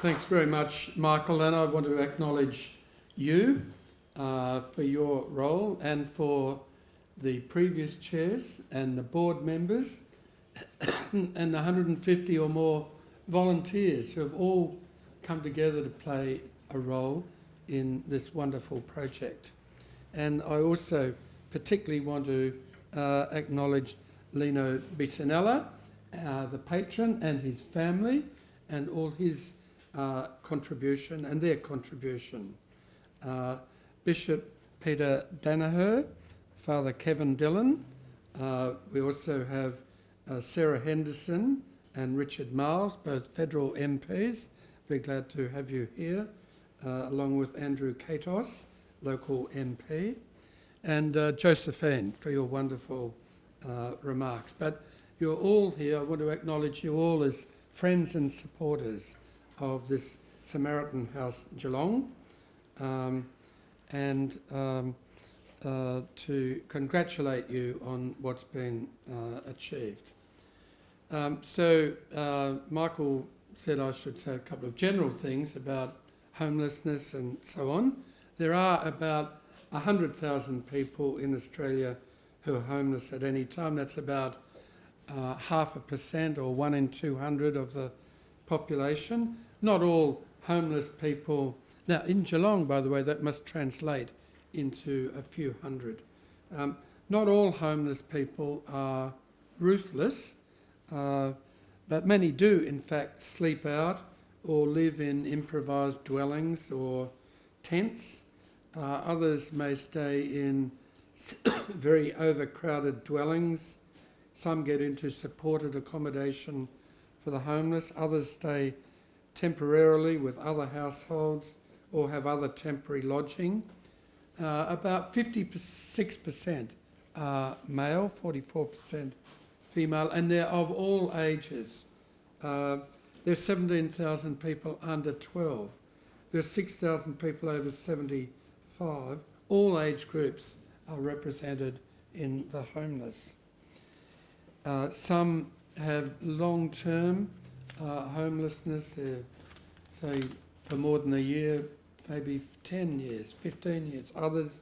Thanks very much, Michael, and I want to acknowledge you for your role and for the previous chairs and the board members and the 150 or more volunteers who have all come together to play a role in this wonderful project. And I also particularly want to acknowledge Lino Bisanella, the patron, and his family, and all his contribution and their contribution. Bishop Peter Danaher, Father Kevin Dillon. We also have Sarah Henderson and Richard Miles, both federal MPs. Very glad to have you here, along with Andrew Katos, local MP, and Josephine for your wonderful remarks. But you're all here. I want to acknowledge you all as friends and supporters of this Samaritan House Geelong, and to congratulate you on what's been achieved. Michael said I should say a couple of general things about homelessness and so on. There are about 100,000 people in Australia who are homeless at any time. That's about 0.5% or 1 in 200 of the population. Not all homeless people. Now, in Geelong, by the way, that must translate into a few hundred. Not all homeless people are ruthless, but many do, in fact, sleep out or live in improvised dwellings or tents. Others may stay in very overcrowded dwellings. Some get into supported accommodation for the homeless. Others stay temporarily with other households or have other temporary lodging. About 56% are male, 44% female, and they're of all ages. There's 17,000 people under 12. There's 6,000 people over 75. All age groups are represented in the homeless. Some have long-term homelessness, say for more than a year, maybe 10 years, 15 years. Others,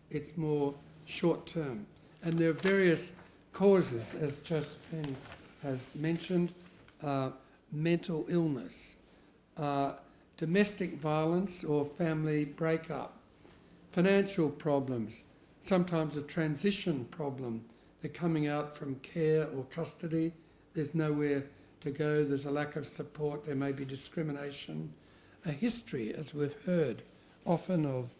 it's more short-term. And there are various causes, as Josephine has mentioned: mental illness, domestic violence or family breakup, financial problems, sometimes a transition problem. They're coming out from care or custody. There's nowhere to go. There's a lack of support. There may be discrimination. A history, as we've heard, often of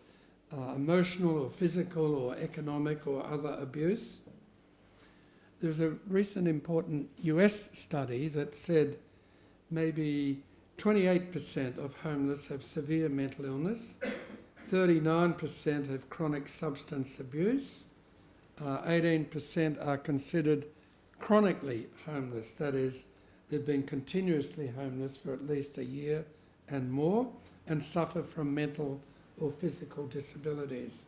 emotional or physical or economic or other abuse. There's a recent important US study that said maybe 28% of homeless have severe mental illness, 39% have chronic substance abuse, 18% are considered chronically homeless, that is, they've been continuously homeless for at least a year and more and suffer from mental or physical disabilities.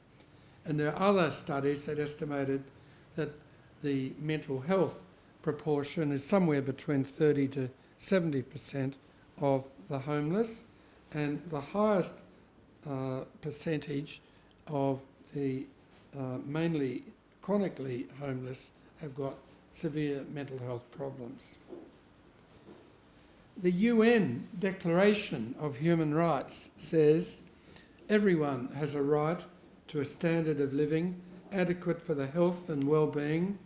And there are other studies that estimated that the mental health proportion is somewhere between 30 to 70% of the homeless, and the highest percentage of the mainly chronically homeless have got severe mental health problems. The UN Declaration of Human Rights says everyone has a right to a standard of living adequate for the health and well-being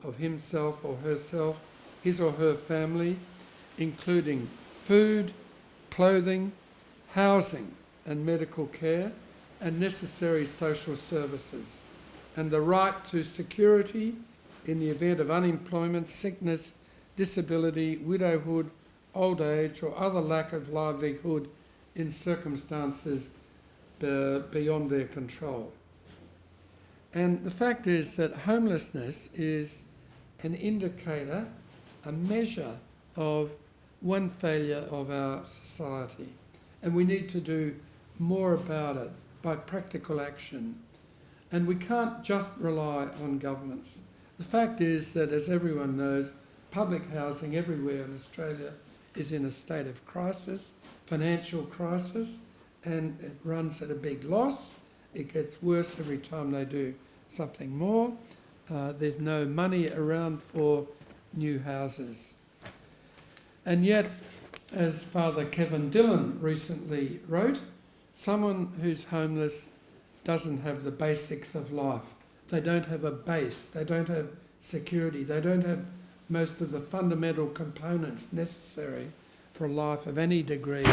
of himself or herself, his or her family, including food, clothing, housing and medical care, and necessary social services, and the right to security in the event of unemployment, sickness, disability, widowhood, old age, or other lack of livelihood in circumstances beyond their control. And the fact is that homelessness is an indicator, a measure of one failure of our society. And we need to do more about it by practical action. And we can't just rely on governments. The fact is that, as everyone knows, public housing everywhere in Australia is in a state of crisis, financial crisis, and it runs at a big loss. It gets worse every time they do something more. There's no money around for new houses. And yet, as Father Kevin Dillon recently wrote, someone who's homeless doesn't have the basics of life. They don't have a base, they don't have security, they don't have most of the fundamental components necessary for a life of any degree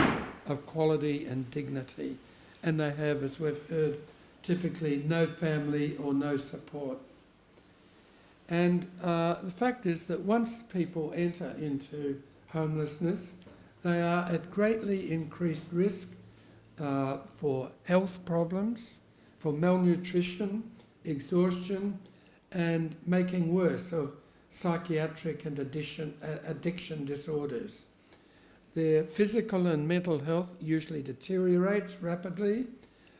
of quality and dignity. And they have, as we've heard, typically no family or no support. And the fact is that once people enter into homelessness, they are at greatly increased risk for health problems, for malnutrition, exhaustion, and making worse of psychiatric and addiction disorders. Their physical and mental health usually deteriorates rapidly,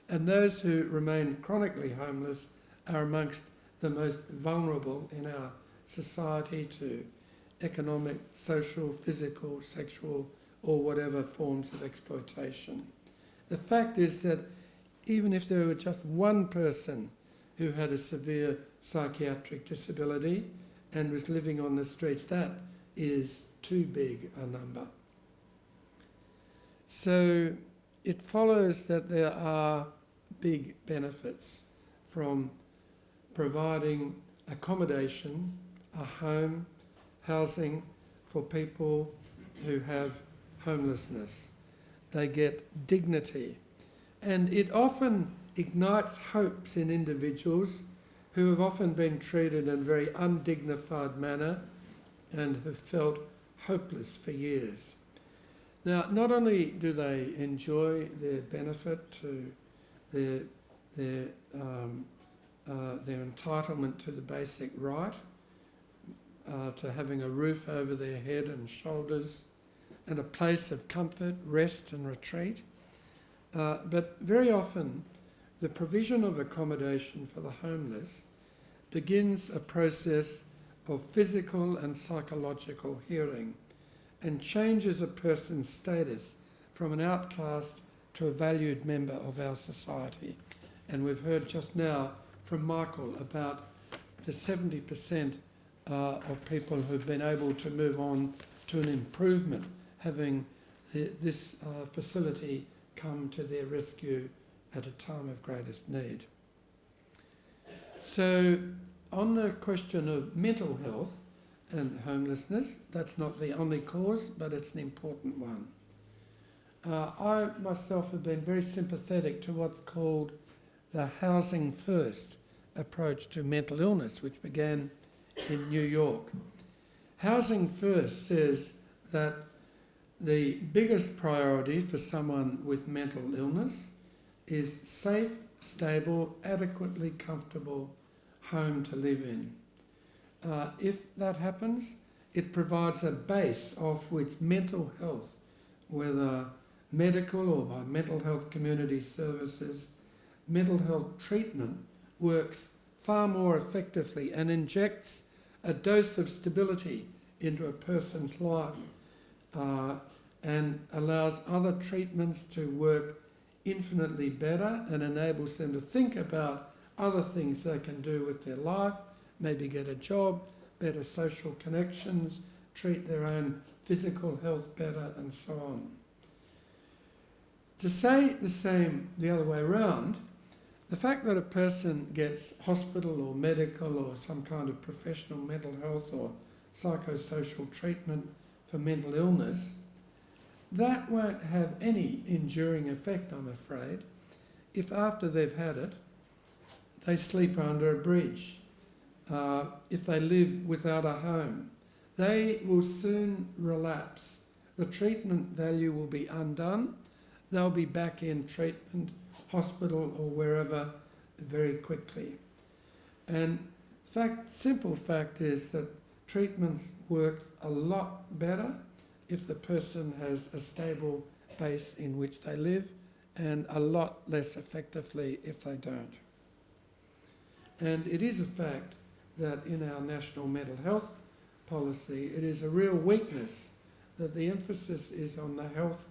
and those who remain chronically homeless are amongst the most vulnerable in our society to economic, social, physical, sexual, or whatever forms of exploitation. The fact is that even if there were just one person who had a severe psychiatric disability and was living on the streets, that is too big a number. So it follows that there are big benefits from providing accommodation, a home, housing for people who have homelessness. They get dignity. And it often ignites hopes in individuals who have often been treated in a very undignified manner and have felt hopeless for years. Now, not only do they enjoy their benefit to their entitlement to the basic right, to having a roof over their head and shoulders and a place of comfort, rest and retreat, but very often the provision of accommodation for the homeless begins a process of physical and psychological healing and changes a person's status from an outcast to a valued member of our society. And we've heard just now from Michael about the 70% of people who've been able to move on to an improvement, having this facility come to their rescue at a time of greatest need. So on the question of mental health and homelessness, that's not the only cause, but it's an important one. I myself have been very sympathetic to what's called the housing first approach to mental illness, which began in New York. Housing first says that the biggest priority for someone with mental illness is safe, stable, adequately comfortable home to live in. If that happens, it provides a base off which mental health, whether medical or by mental health community services, mental health treatment works far more effectively and injects a dose of stability into a person's life and allows other treatments to work infinitely better and enables them to think about other things they can do with their life, maybe get a job, better social connections, treat their own physical health better, and so on. To say the same the other way around, the fact that a person gets hospital or medical or some kind of professional mental health or psychosocial treatment for mental illness, that won't have any enduring effect, I'm afraid, if after they've had it, they sleep under a bridge, if they live without a home. They will soon relapse. The treatment value will be undone. They'll be back in treatment, hospital or wherever very quickly. And simple fact is that treatments work a lot better if the person has a stable base in which they live, and a lot less effectively if they don't. And it is a fact that in our national mental health policy, it is a real weakness that the emphasis is on the health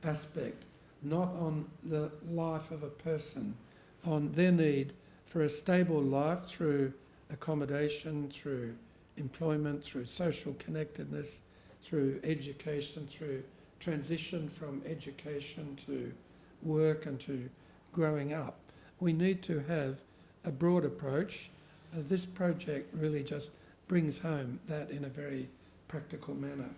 aspect, not on the life of a person, on their need for a stable life through accommodation, through employment, through social connectedness, through education, through transition from education to work and to growing up. We need to have a broad approach. This project really just brings home that in a very practical manner.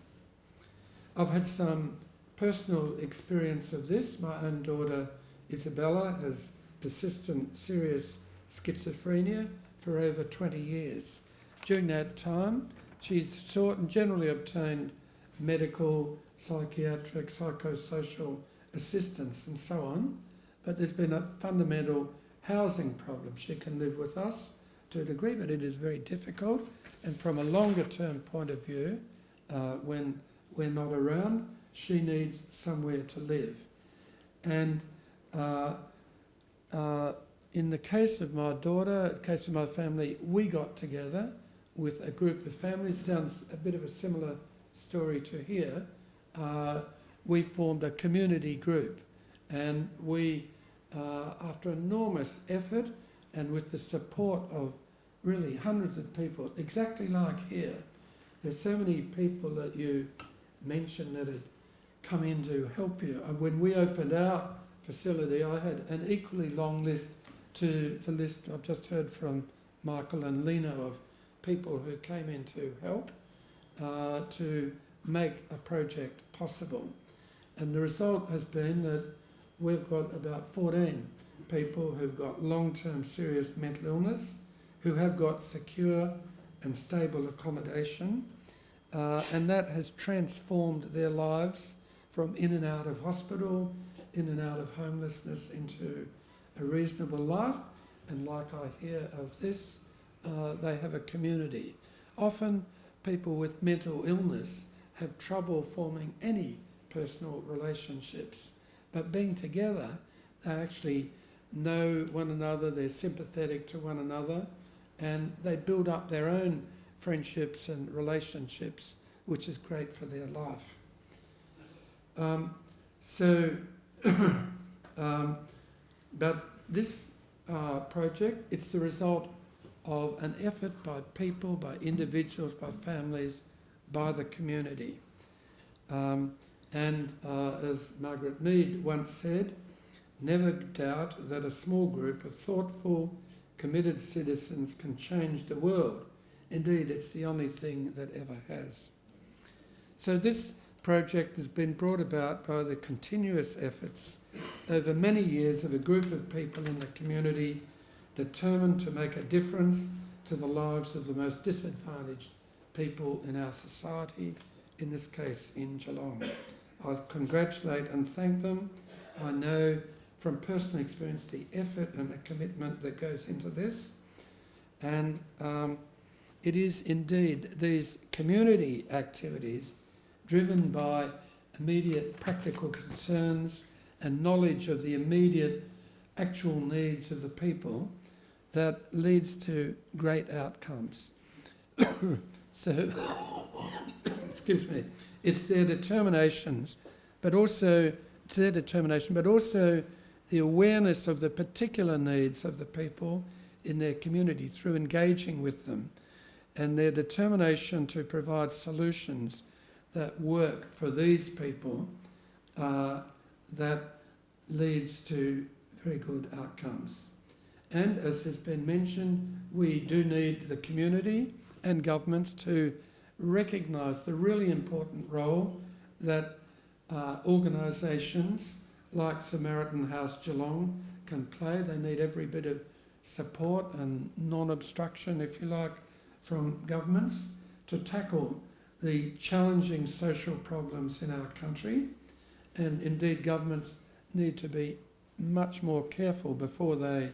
I've had some personal experience of this. My own daughter Isabella has persistent serious schizophrenia for over 20 years. During that time, she's sought and generally obtained medical, psychiatric, psychosocial assistance and so on, but there's been a fundamental housing problem. She can live with us to a degree, but it is very difficult, and from a longer term point of view, when we're not around, she needs somewhere to live. And in the case of my daughter, in the case of my family, we got together with a group of families. Sounds a bit of a similar story to here. We formed a community group, and we, after enormous effort and with the support of really hundreds of people, exactly like here, there's so many people that you mentioned that had come in to help you. And when we opened our facility, I had an equally long list to the list I've just heard from Michael and Lena of people who came in to help to make a project possible. And the result has been that we've got about 14 people who've got long-term serious mental illness, who have got secure and stable accommodation, and that has transformed their lives from in and out of hospital, in and out of homelessness into a reasonable life. And like I hear of this, they have a community. Often people with mental illness have trouble forming any personal relationships, but being together, they actually know one another, they're sympathetic to one another, and they build up their own friendships and relationships, which is great for their life. But this project, it's the result of an effort by people, by individuals, by families, by the community. And as Margaret Mead once said, never doubt that a small group of thoughtful, committed citizens can change the world. Indeed, it's the only thing that ever has. So this project has been brought about by the continuous efforts over many years of a group of people in the community determined to make a difference to the lives of the most disadvantaged people in our society, in this case in Geelong. I congratulate and thank them. I know from personal experience the effort and the commitment that goes into this, and it is indeed these community activities driven by immediate practical concerns and knowledge of the immediate actual needs of the people that leads to great outcomes. So, excuse me, it's their determinations, but also the awareness of the particular needs of the people in their community through engaging with them, and their determination to provide solutions that work for these people that leads to very good outcomes. And as has been mentioned, we do need the community and governments to recognise the really important role that organisations like Samaritan House Geelong can play. They need every bit of support and non-obstruction, if you like, from governments to tackle the challenging social problems in our country. And indeed, governments need to be much more careful before they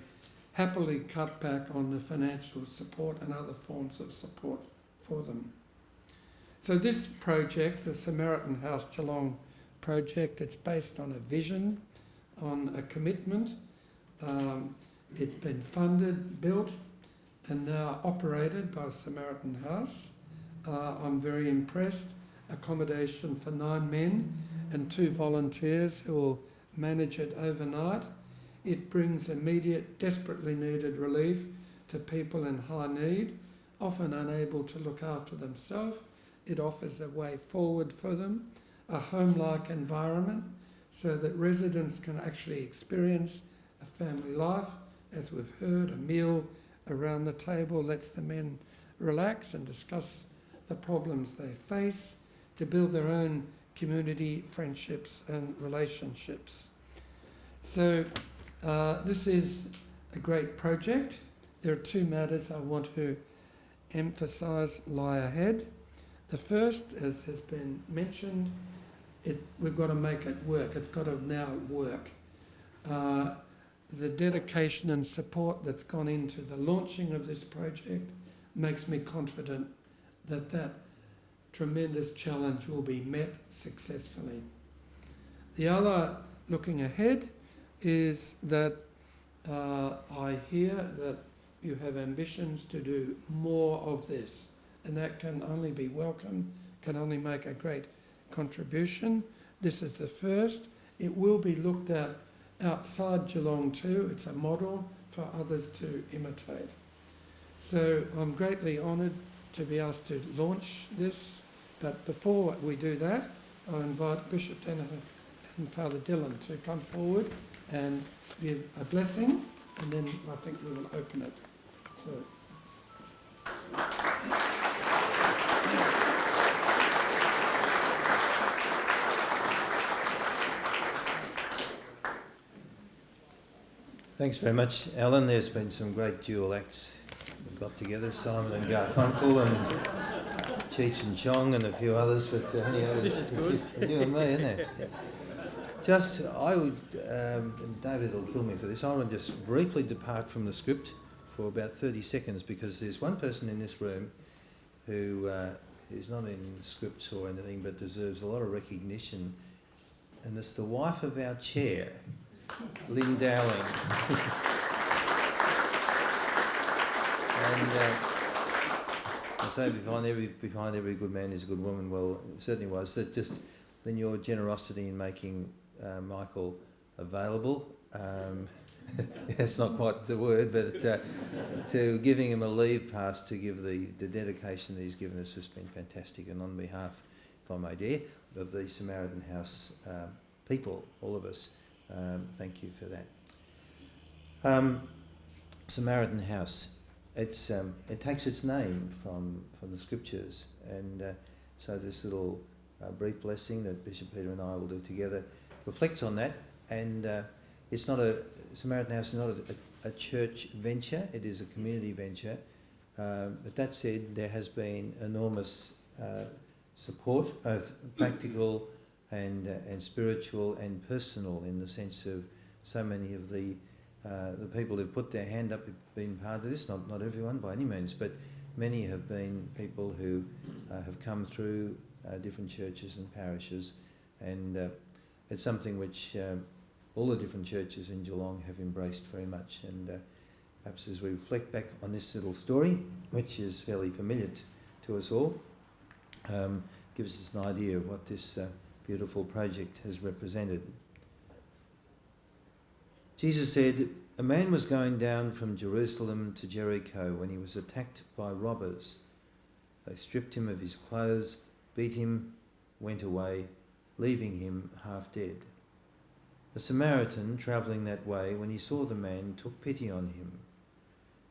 happily cut back on the financial support and other forms of support for them. So this project, the Samaritan House Geelong project, it's based on a vision, on a commitment. It's been funded, built, and now operated by Samaritan House. I'm very impressed accommodation for 9 men and 2 volunteers who will manage it overnight. It brings immediate, desperately needed relief to people in high need, often unable to look after themselves. It offers a way forward for them, a home-like environment, so that residents can actually experience a family life. As we've heard, a meal around the table lets the men relax and discuss the problems they face, to build their own community, friendships and relationships. So this is a great project. There are 2 matters I want to emphasise lie ahead. The first, as has been mentioned, we've got to make it work. It's got to now work. The dedication and support that's gone into the launching of this project makes me confident that that tremendous challenge will be met successfully. The other, looking ahead, is that I hear that you have ambitions to do more of this, and that can only be welcome, can only make a great contribution. This is the first. It will be looked at outside Geelong too. It's a model for others to imitate. So I'm greatly honoured to be asked to launch this, but before we do that, I invite Bishop Danaher and Father Dillon to come forward and give a blessing, and then I think we will open it. So. Thanks very much, Alan. There's been some great dual acts we've got together, Simon and Garfunkel and Cheech and Chong and a few others, but only others. This is good. You and me, isn't it? Just, I would, and David will kill me for this, I want to just briefly depart from the script for about 30 seconds, because there's one person in this room who is not in scripts or anything but deserves a lot of recognition, and it's the wife of our chair, Lynn Dowling. And I say behind every good man is a good woman. Well, it certainly was. That just then your generosity in making Michael available. That's not quite the word, but to giving him a leave pass to give the dedication that he's given us has been fantastic. And on behalf, if I may dare, of the Samaritan House people, all of us, thank you for that. Samaritan House, it takes its name from the scriptures, and so this little brief blessing that Bishop Peter and I will do together reflects on that. And it's not Samaritan House is not a church venture; it is a community venture. But that said, there has been enormous support, both practical and spiritual and personal, in the sense of so many of the people who've put their hand up have been part of this. Not everyone by any means, but many have been people who have come through different churches and parishes, and it's something which all the different churches in Geelong have embraced very much. And perhaps as we reflect back on this little story, which is fairly familiar to us all, gives us an idea of what this beautiful project has represented. Jesus said, "A man was going down from Jerusalem to Jericho when he was attacked by robbers. They stripped him of his clothes, beat him, went away, leaving him half dead. A Samaritan travelling that way, when he saw the man, took pity on him,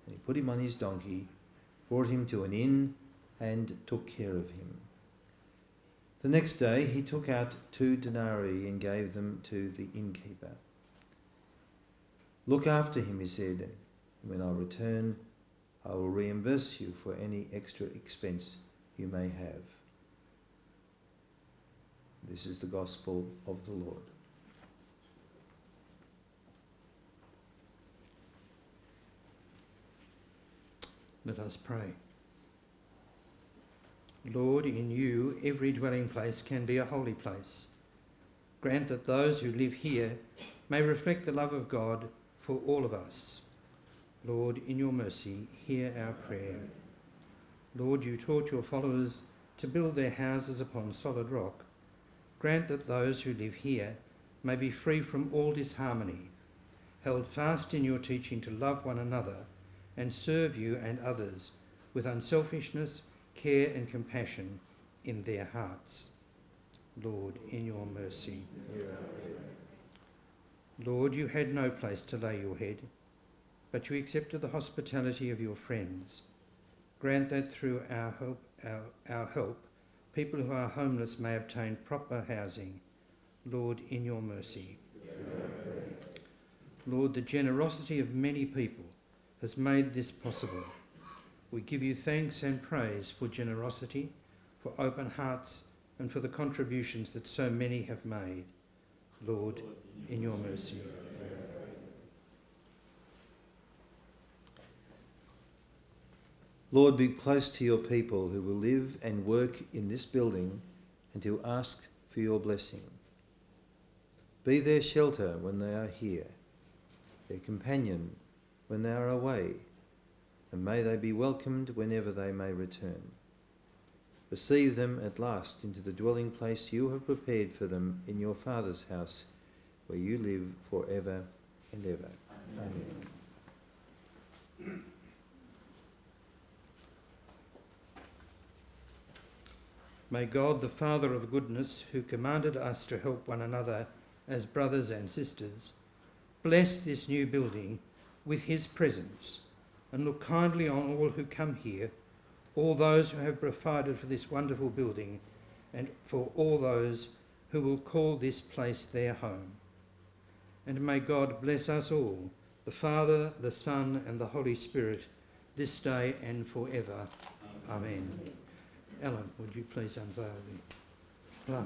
and he put him on his donkey, brought him to an inn, and took care of him. The next day he took out 2 denarii and gave them to the innkeeper. 'Look after him,' he said. 'When I return, I will reimburse you for any extra expense you may have.'" This is the gospel of the Lord. Let us pray. Lord, in you every dwelling place can be a holy place. Grant that those who live here may reflect the love of God for all of us. Lord, in your mercy, hear our prayer. Lord, you taught your followers to build their houses upon solid rock, grant that those who live here may be free from all disharmony, held fast in your teaching to love one another and serve you and others with unselfishness, care and compassion in their hearts. Lord, in your mercy. Lord, you had no place to lay your head, but you accepted the hospitality of your friends. Grant that through our help, people who are homeless may obtain proper housing. Lord, in your mercy. Lord, the generosity of many people has made this possible. We give you thanks and praise for generosity, for open hearts, and for the contributions that so many have made. Lord, in your mercy. Lord, be close to your people who will live and work in this building and who ask for your blessing. Be their shelter when they are here, their companion when they are away, and may they be welcomed whenever they may return. Receive them at last into the dwelling place you have prepared for them in your Father's house, where you live forever and ever. Amen. May God, the Father of goodness, who commanded us to help one another as brothers and sisters, bless this new building with his presence and look kindly on all who come here, all those who have provided for this wonderful building, and for all those who will call this place their home. And may God bless us all, the Father, the Son, and the Holy Spirit, this day and forever. Amen. Alan, would you please unveil the plaque?